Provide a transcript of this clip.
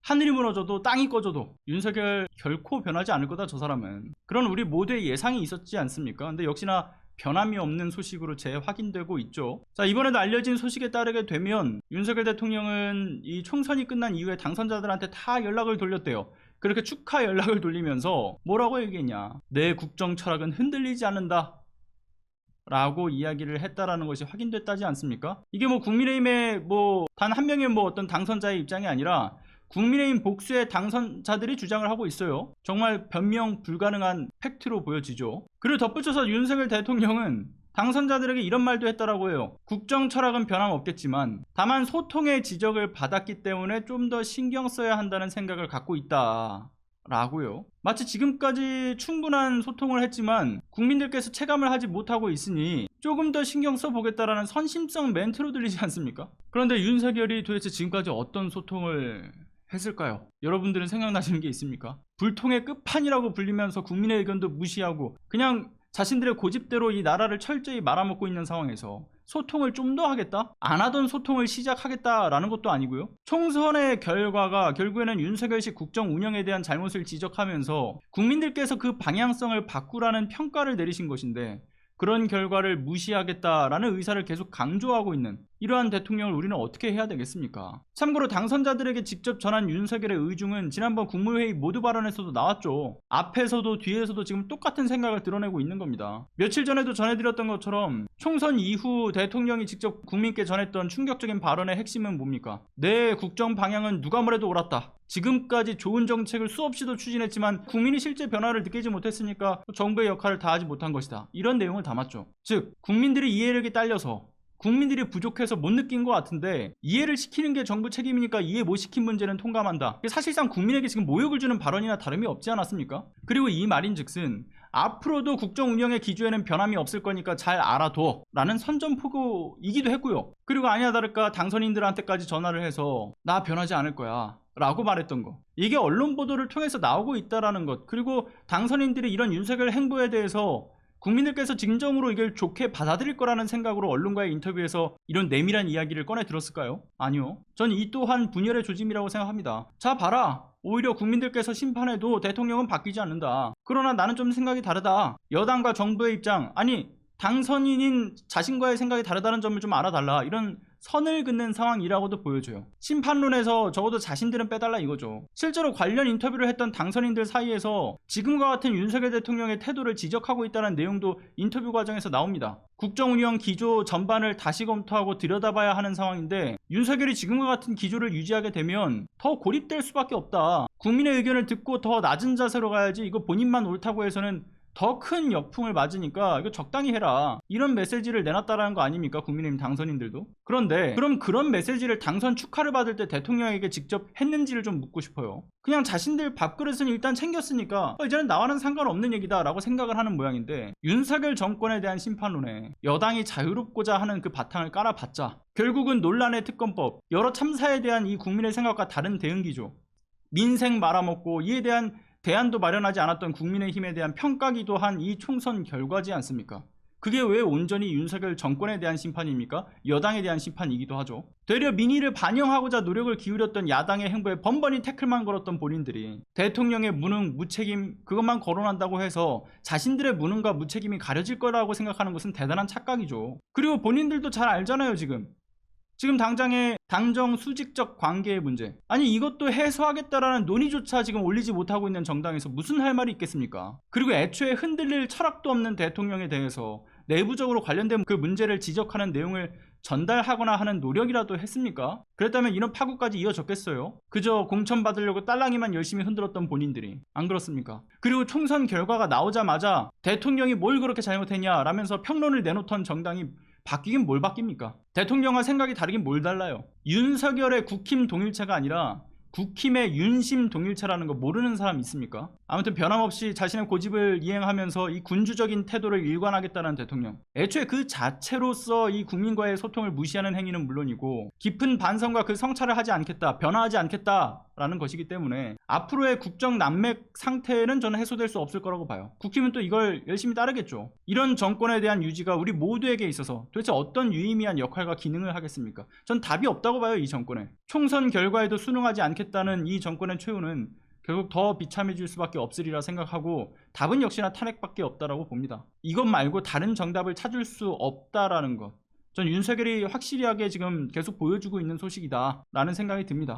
하늘이 무너져도 땅이 꺼져도 윤석열 결코 변하지 않을 거다, 저 사람은. 그런 우리 모두의 예상이 있었지 않습니까? 근데 역시나 변함이 없는 소식으로 재확인되고 있죠. 자, 이번에도 알려진 소식에 따르게 되면 윤석열 대통령은 이 총선이 끝난 이후에 당선자들한테 다 연락을 돌렸대요. 그렇게 축하 연락을 돌리면서 뭐라고 얘기했냐, 내 국정 철학은 흔들리지 않는다 라고 이야기를 했다라는 것이 확인됐다지 않습니까? 이게 뭐 국민의힘의 뭐 단 한 명의 뭐 어떤 당선자의 입장이 아니라 국민의힘 복수의 당선자들이 주장을 하고 있어요. 정말 변명 불가능한 팩트로 보여지죠. 그리고 덧붙여서 윤석열 대통령은 당선자들에게 이런 말도 했다라고 해요. 국정 철학은 변함없겠지만 다만 소통의 지적을 받았기 때문에 좀 더 신경 써야 한다는 생각을 갖고 있다 라고요. 마치 지금까지 충분한 소통을 했지만 국민들께서 체감을 하지 못하고 있으니 조금 더 신경 써보겠다라는 선심성 멘트로 들리지 않습니까? 그런데 윤석열이 도대체 지금까지 어떤 소통을 했을까요? 여러분들은 생각나시는 게 있습니까? 불통의 끝판이라고 불리면서 국민의 의견도 무시하고 그냥 자신들의 고집대로 이 나라를 철저히 말아먹고 있는 상황에서 소통을 좀 더 하겠다? 안 하던 소통을 시작하겠다라는 것도 아니고요. 총선의 결과가 결국에는 윤석열식 국정 운영에 대한 잘못을 지적하면서 국민들께서 그 방향성을 바꾸라는 평가를 내리신 것인데 그런 결과를 무시하겠다라는 의사를 계속 강조하고 있는 이러한 대통령을 우리는 어떻게 해야 되겠습니까? 참고로 당선자들에게 직접 전한 윤석열의 의중은 지난번 국무회의 모두 발언에서도 나왔죠. 앞에서도 뒤에서도 지금 똑같은 생각을 드러내고 있는 겁니다. 며칠 전에도 전해드렸던 것처럼 총선 이후 대통령이 직접 국민께 전했던 충격적인 발언의 핵심은 뭡니까? 내 국정 방향은 누가 뭐래도 옳았다. 지금까지 좋은 정책을 수없이도 추진했지만 국민이 실제 변화를 느끼지 못했으니까 정부의 역할을 다하지 못한 것이다. 이런 내용을 담았죠. 즉 국민들의 이해력이 딸려서 국민들이 부족해서 못 느낀 것 같은데 이해를 시키는 게 정부 책임이니까 이해 못 시킨 문제는 통감한다. 사실상 국민에게 지금 모욕을 주는 발언이나 다름이 없지 않았습니까? 그리고 이 말인즉슨 앞으로도 국정 운영의 기조에는 변함이 없을 거니까 잘 알아둬 라는 선전포고이기도 했고요. 그리고 아니나 다를까 당선인들한테까지 전화를 해서 나 변하지 않을 거야 라고 말했던 거, 이게 언론 보도를 통해서 나오고 있다라는 것, 그리고 당선인들이 이런 윤석열 행보에 대해서 국민들께서 진정으로 이걸 좋게 받아들일 거라는 생각으로 언론과의 인터뷰에서 이런 내밀한 이야기를 꺼내 들었을까요? 아니요. 전 이 또한 분열의 조짐이라고 생각합니다. 자 봐라, 오히려 국민들께서 심판해도 대통령은 바뀌지 않는다. 그러나 나는 좀 생각이 다르다. 여당과 정부의 입장, 아니 당선인인 자신과의 생각이 다르다는 점을 좀 알아달라. 이런 선을 긋는 상황이라고도 보여줘요. 심판론에서 적어도 자신들은 빼달라 이거죠. 실제로 관련 인터뷰를 했던 당선인들 사이에서 지금과 같은 윤석열 대통령의 태도를 지적하고 있다는 내용도 인터뷰 과정에서 나옵니다. 국정운영 기조 전반을 다시 검토하고 들여다봐야 하는 상황인데 윤석열이 지금과 같은 기조를 유지하게 되면 더 고립될 수밖에 없다. 국민의 의견을 듣고 더 낮은 자세로 가야지 이거 본인만 옳다고 해서는 더 큰 역풍을 맞으니까 이거 적당히 해라, 이런 메시지를 내놨다라는 거 아닙니까? 국민의힘 당선인들도. 그런데 그럼 그런 메시지를 당선 축하를 받을 때 대통령에게 직접 했는지를 좀 묻고 싶어요. 그냥 자신들 밥그릇은 일단 챙겼으니까 이제는 나와는 상관없는 얘기다 라고 생각을 하는 모양인데 윤석열 정권에 대한 심판론에 여당이 자유롭고자 하는 그 바탕을 깔아봤자 결국은 논란의 특검법, 여러 참사에 대한 이 국민의 생각과 다른 대응기조, 민생 말아먹고 이에 대한 대안도 마련하지 않았던 국민의힘에 대한 평가기도 한 이 총선 결과지 않습니까? 그게 왜 온전히 윤석열 정권에 대한 심판입니까? 여당에 대한 심판이기도 하죠. 되려 민의를 반영하고자 노력을 기울였던 야당의 행보에 번번이 태클만 걸었던 본인들이 대통령의 무능, 무책임 그것만 거론한다고 해서 자신들의 무능과 무책임이 가려질 거라고 생각하는 것은 대단한 착각이죠. 그리고 본인들도 잘 알잖아요. 지금 당장의 당정 수직적 관계의 문제, 아니 이것도 해소하겠다라는 논의조차 지금 올리지 못하고 있는 정당에서 무슨 할 말이 있겠습니까? 그리고 애초에 흔들릴 철학도 없는 대통령에 대해서 내부적으로 관련된 그 문제를 지적하는 내용을 전달하거나 하는 노력이라도 했습니까? 그랬다면 이런 파국까지 이어졌겠어요? 그저 공천 받으려고 딸랑이만 열심히 흔들었던 본인들이. 안 그렇습니까? 그리고 총선 결과가 나오자마자 대통령이 뭘 그렇게 잘못했냐 라면서 평론을 내놓던 정당이 바뀌긴 뭘 바뀝니까? 대통령과 생각이 다르긴 뭘 달라요? 윤석열의 국힘 동일체가 아니라 국힘의 윤심 동일체라는 거 모르는 사람 있습니까? 아무튼 변함없이 자신의 고집을 이행하면서 이 군주적인 태도를 일관하겠다는 대통령, 애초에 그 자체로서 이 국민과의 소통을 무시하는 행위는 물론이고 깊은 반성과 그 성찰을 하지 않겠다, 변화하지 않겠다 라는 것이기 때문에 앞으로의 국정 난맥 상태는 저는 해소될 수 없을 거라고 봐요. 국힘은 또 이걸 열심히 따르겠죠. 이런 정권에 대한 유지가 우리 모두에게 있어서 도대체 어떤 유의미한 역할과 기능을 하겠습니까? 전 답이 없다고 봐요. 이 정권에 총선 결과에도 순응하지 않겠다 않겠다는 이 정권의 최후는 결국 더 비참해질 수밖에 없으리라 생각하고 답은 역시나 탄핵밖에 없다라고 봅니다. 이것 말고 다른 정답을 찾을 수 없다라는 것. 전 윤석열이 확실하게 지금 계속 보여주고 있는 소식이다 라는 생각이 듭니다.